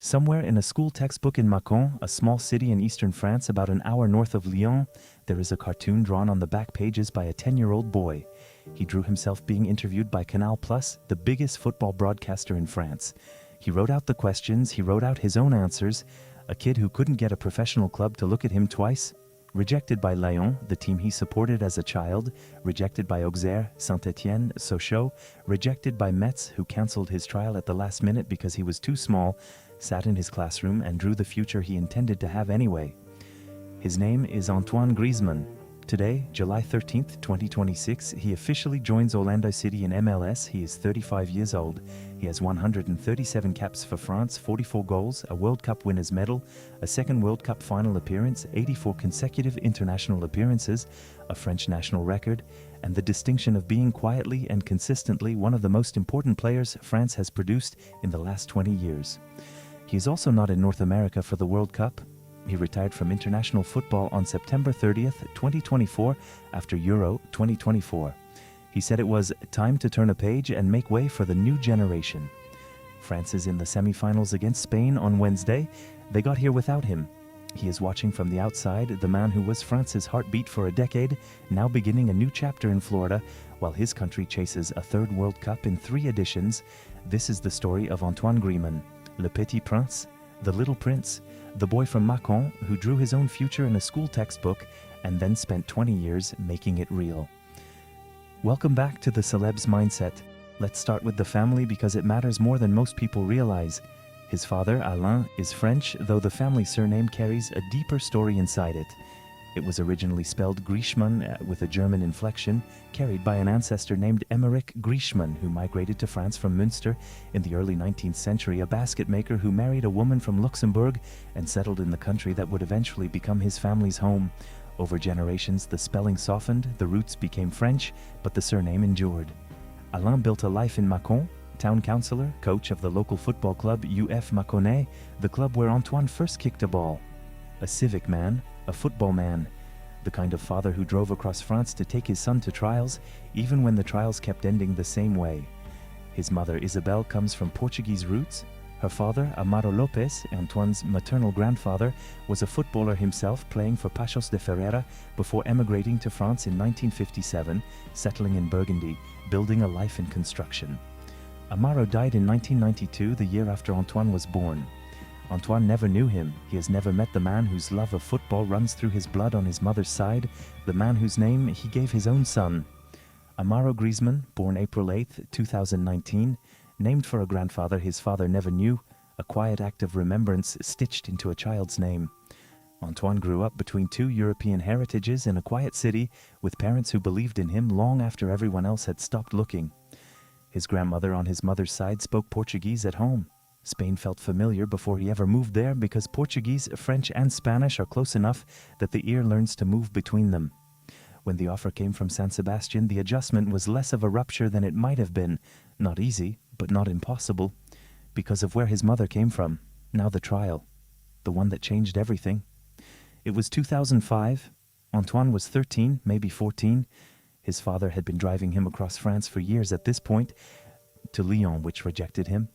Somewhere in a school textbook in Mâcon, a small city in eastern France about an hour north of Lyon, there is a cartoon drawn on the back pages by a 10-year-old boy. He drew himself being interviewed by Canal+, the biggest football broadcaster in France. He wrote out the questions, he wrote out his own answers. A kid who couldn't get a professional club to look at him twice. Rejected by Lyon, the team he supported as a child. Rejected by Auxerre, Saint-Étienne, Sochaux. Rejected by Metz, who cancelled his trial at the last minute because he was too small. Sat in his classroom and drew the future he intended to have anyway. His name is Antoine Griezmann. Today, July 13th, 2026, he officially joins Orlando City in MLS. He is 35 years old. He has 137 caps for France, 44 goals, a World Cup winner's medal, a second World Cup final appearance, 84 consecutive international appearances, a French national record, and the distinction of being quietly and consistently one of the most important players France has produced in the last 20 years. He is also not in North America for the World Cup. He retired from international football on September 30th, 2024, after Euro 2024. He said it was time to turn a page and make way for the new generation. France is in the semi-finals against Spain on Wednesday. They got here without him. He is watching from the outside, the man who was France's heartbeat for a decade, now beginning a new chapter in Florida, while his country chases a third World Cup in 3 editions. This is the story of Antoine Griezmann, Le Petit Prince, the Little Prince, the boy from Mâcon who drew his own future in a school textbook and then spent 20 years making it real. Welcome back to the Celebs Mindset. Let's start with the family because it matters more than most people realize. His father, Alain, is French, though the family surname carries a deeper story inside it. It was originally spelled Griezmann with a German inflection, carried by an ancestor named Emmerich Griezmann, who migrated to France from Münster in the early 19th century, a basket maker who married a woman from Luxembourg and settled in the country that would eventually become his family's home. Over generations, the spelling softened, the roots became French, but the surname endured. Alain built a life in Mâcon, town councillor, coach of the local football club UF Mâconnais, the club where Antoine first kicked a ball. A civic man, a football man, the kind of father who drove across France to take his son to trials, even when the trials kept ending the same way. His mother, Isabel, comes from Portuguese roots. Her father, Amaro Lopes, Antoine's maternal grandfather, was a footballer himself, playing for Paços de Ferreira before emigrating to France in 1957, settling in Burgundy, building a life in construction. Amaro died in 1992, the year after Antoine was born. Antoine never knew him. He has never met the man whose love of football runs through his blood on his mother's side, the man whose name he gave his own son. Amaro Griezmann, born April 8, 2019, named for a grandfather his father never knew, a quiet act of remembrance stitched into a child's name. Antoine grew up between 2 European heritages in a quiet city with parents who believed in him long after everyone else had stopped looking. His grandmother on his mother's side spoke Portuguese at home. Spain felt familiar before he ever moved there because Portuguese, French, and Spanish are close enough that the ear learns to move between them. When the offer came from San Sebastian, the adjustment was less of a rupture than it might have been. Not easy, but not impossible, because of where his mother came from. Now the trial, the one that changed everything. It was 2005. Antoine was 13, maybe 14. His father had been driving him across France for years at this point, to Lyon, which rejected him.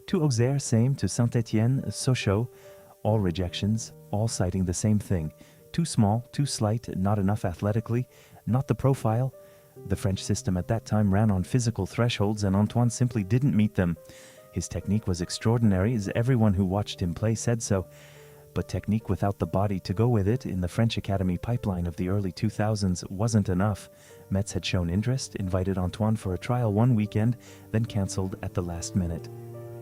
To Auxerre, same, to Saint-Étienne, Sochaux, all rejections, all citing the same thing. Too small, too slight, not enough athletically, not the profile. The French system at that time ran on physical thresholds and Antoine simply didn't meet them. His technique was extraordinary, as everyone who watched him play said so. But technique without the body to go with it in the French Academy pipeline of the early 2000s wasn't enough. Metz had shown interest, invited Antoine for a trial one weekend, then cancelled at the last minute.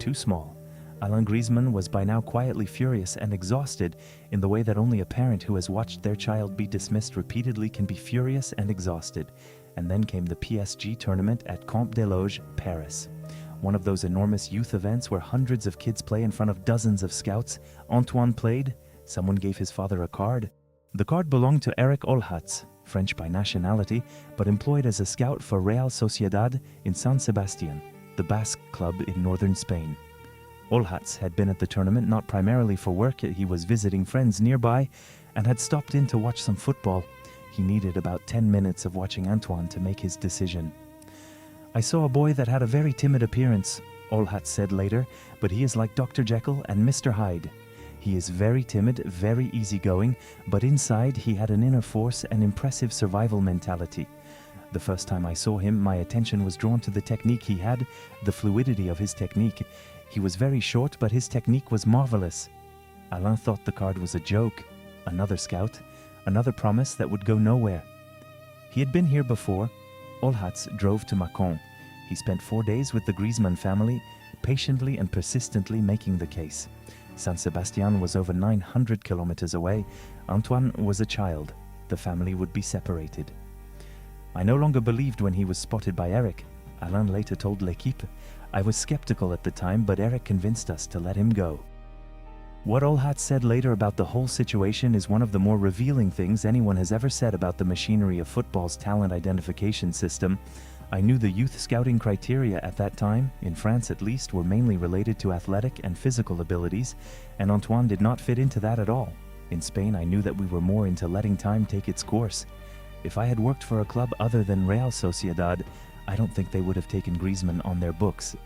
Too small. Alain Griezmann was by now quietly furious and exhausted in the way that only a parent who has watched their child be dismissed repeatedly can be furious and exhausted. And then came the PSG tournament at Camp des Loges, Paris. One of those enormous youth events where hundreds of kids play in front of dozens of scouts. Antoine played. Someone gave his father a card. The card belonged to Eric Olhatz, French by nationality, but employed as a scout for Real Sociedad in San Sebastian, the Basque club in northern Spain. Olhatz had been at the tournament not primarily for work. He was visiting friends nearby and had stopped in to watch some football. He needed about 10 minutes of watching Antoine to make his decision. I saw a boy that had a very timid appearance. Olhat said later, but he is like Dr. Jekyll and Mr. Hyde. He is very timid, very easygoing, but inside he had an inner force and impressive survival mentality. The first time I saw him, my attention was drawn to the technique he had, the fluidity of his technique. He was very short, but his technique was marvelous. Alain thought the card was a joke, another scout, another promise that would go nowhere. He had been here before. Olhats drove to Mâcon. He spent 4 days with the Griezmann family, patiently and persistently making the case. San Sebastian was over 900 kilometers away. Antoine was a child. The family would be separated. I no longer believed when he was spotted by Eric. Alain later told L'Équipe, I was skeptical at the time, but Eric convinced us to let him go. What Olhat said later about the whole situation is one of the more revealing things anyone has ever said about the machinery of football's talent identification system. I knew the youth scouting criteria at that time, in France at least, were mainly related to athletic and physical abilities, and Antoine did not fit into that at all. In Spain, I knew that we were more into letting time take its course. If I had worked for a club other than Real Sociedad, I don't think they would have taken Griezmann on their books.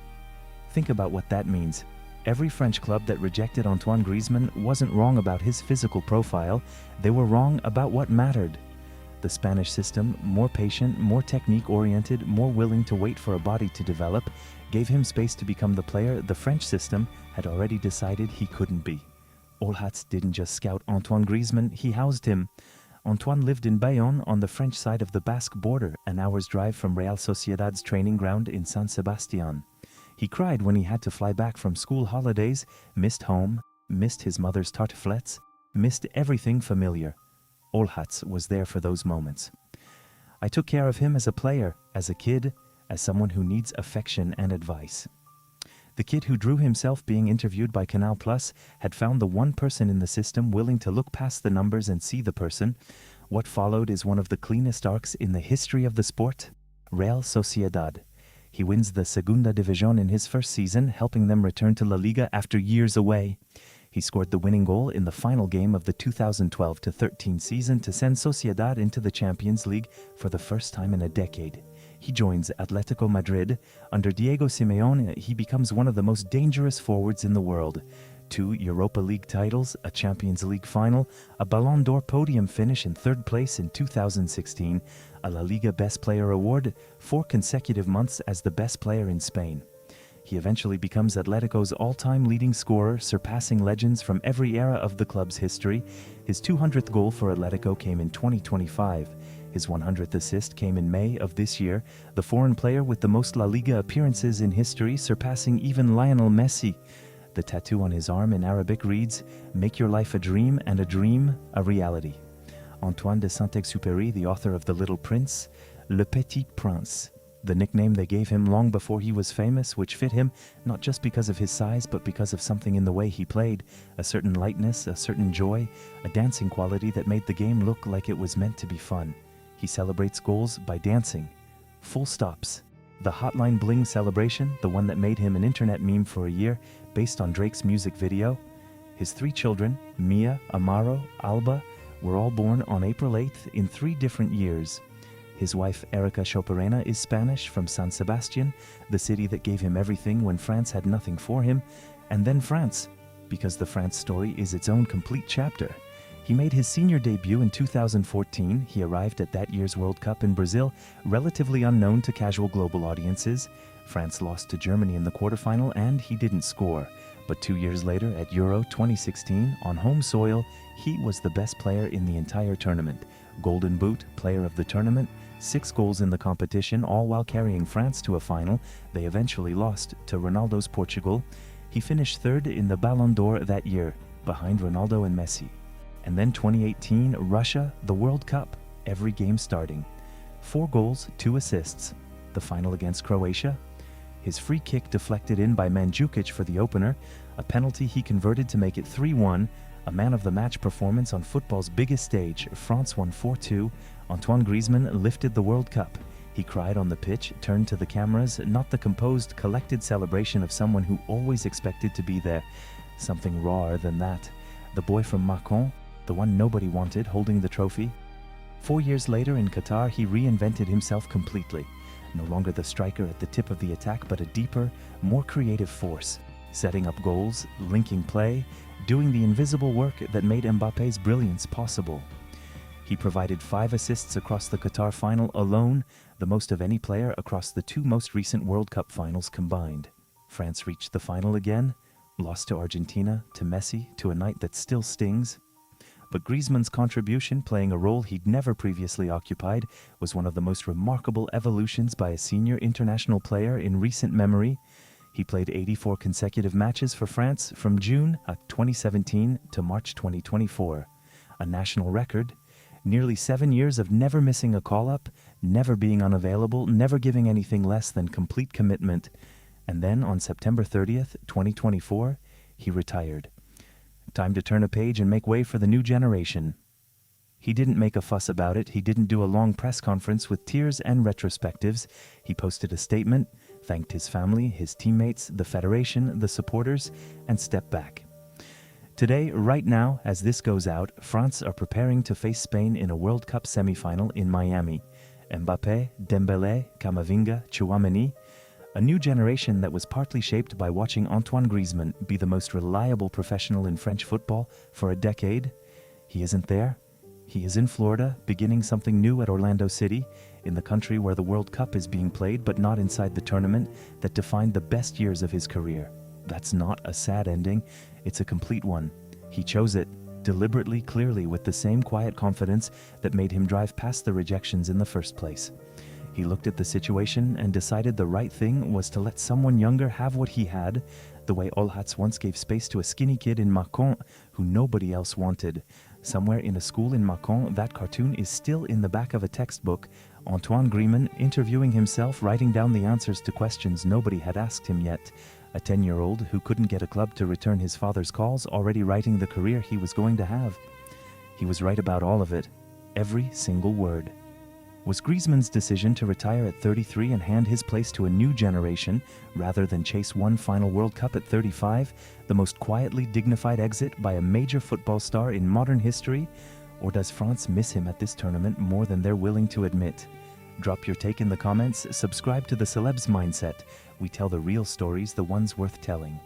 Think about what that means. Every French club that rejected Antoine Griezmann wasn't wrong about his physical profile, they were wrong about what mattered. The Spanish system, more patient, more technique-oriented, more willing to wait for a body to develop, gave him space to become the player the French system had already decided he couldn't be. Olhats didn't just scout Antoine Griezmann, he housed him. Antoine lived in Bayonne on the French side of the Basque border, an hour's drive from Real Sociedad's training ground in San Sebastian. He cried when he had to fly back from school holidays, missed home, missed his mother's tartiflettes, missed everything familiar. Olhats was there for those moments. I took care of him as a player, as a kid, as someone who needs affection and advice. The kid who drew himself being interviewed by Canal Plus had found the one person in the system willing to look past the numbers and see the person. What followed is one of the cleanest arcs in the history of the sport. Real Sociedad. He wins the Segunda División in his first season, helping them return to La Liga after years away. He scored the winning goal in the final game of the 2012-13 season to send Sociedad into the Champions League for the first time in a decade. He joins Atletico Madrid. Under Diego Simeone, he becomes one of the most dangerous forwards in the world. 2 Europa League titles, a Champions League final, a Ballon d'Or podium finish in 3rd place in 2016, a La Liga Best Player award, 4 consecutive months as the best player in Spain. He eventually becomes Atletico's all-time leading scorer, surpassing legends from every era of the club's history. His 200th goal for Atletico came in 2025. His 100th assist came in May of this year, the foreign player with the most La Liga appearances in history, surpassing even Lionel Messi. The tattoo on his arm in Arabic reads, "Make your life a dream and a dream a reality." Antoine de Saint-Exupéry, the author of The Little Prince, Le Petit Prince, the nickname they gave him long before he was famous, which fit him not just because of his size, but because of something in the way he played, a certain lightness, a certain joy, a dancing quality that made the game look like it was meant to be fun. He celebrates goals by dancing. Full stops. The Hotline Bling celebration, the one that made him an internet meme for a year, based on Drake's music video. His 3 children, Mia, Amaro, Alba, were all born on April 8th in 3 different years. His wife, Erica Choperena, is Spanish, from San Sebastian, the city that gave him everything when France had nothing for him, and then France, because the France story is its own complete chapter. He made his senior debut in 2014. He arrived at that year's World Cup in Brazil, relatively unknown to casual global audiences. France lost to Germany in the quarterfinal, and he didn't score. But 2 years later, at Euro 2016, on home soil, he was the best player in the entire tournament. Golden Boot, player of the tournament, 6 goals in the competition, all while carrying France to a final. They eventually lost to Ronaldo's Portugal. He finished 3rd in the Ballon d'Or that year, behind Ronaldo and Messi. And then 2018, Russia, the World Cup, every game starting. 4 goals, 2 assists. The final against Croatia. His free kick deflected in by Mandzukic for the opener, a penalty he converted to make it 3-1, a man-of-the-match performance on football's biggest stage. France won 4-2. Antoine Griezmann lifted the World Cup. He cried on the pitch, turned to the cameras, not the composed, collected celebration of someone who always expected to be there. Something rawer than that. The boy from Mâcon, the one nobody wanted, holding the trophy. 4 years later in Qatar, he reinvented himself completely. no longer the striker at the tip of the attack, but a deeper, more creative force, setting up goals, linking play, doing the invisible work that made Mbappe's brilliance possible. He provided 5 assists across the Qatar final alone, the most of any player across the 2 most recent World Cup finals combined. France reached the final again, lost to Argentina, to Messi, to a night that still stings. But Griezmann's contribution, playing a role he'd never previously occupied, was one of the most remarkable evolutions by a senior international player in recent memory. He played 84 consecutive matches for France from June 2017 to March 2024, a national record. Nearly 7 years of never missing a call-up, never being unavailable, never giving anything less than complete commitment. And then on September 30th, 2024, he retired. Time to turn a page and make way for the new generation. He didn't make a fuss about it. He didn't do a long press conference with tears and retrospectives. He posted a statement, thanked his family, his teammates, the federation, the supporters, and stepped back. Today, right now, as this goes out, France are preparing to face Spain in a World Cup semi-final in Miami. Mbappé, Dembélé, Camavinga, Tchouaméni, a new generation that was partly shaped by watching Antoine Griezmann be the most reliable professional in French football for a decade. He isn't there. He is in Florida, beginning something new at Orlando City, in the country where the World Cup is being played, but not inside the tournament that defined the best years of his career. That's not a sad ending, it's a complete one. He chose it, deliberately, clearly, with the same quiet confidence that made him drive past the rejections in the first place. He looked at the situation and decided the right thing was to let someone younger have what he had, the way Olhats once gave space to a skinny kid in Mâcon who nobody else wanted. Somewhere in a school in Mâcon, that cartoon is still in the back of a textbook. Antoine Griezmann interviewing himself, writing down the answers to questions nobody had asked him yet. A 10-year-old who couldn't get a club to return his father's calls, already writing the career he was going to have. He was right about all of it. Every single word. Was Griezmann's decision to retire at 33 and hand his place to a new generation, rather than chase one final World Cup at 35, the most quietly dignified exit by a major football star in modern history? Or does France miss him at this tournament more than they're willing to admit? Drop your take in the comments, subscribe to the Celebs Mindset. We tell the real stories, the ones worth telling.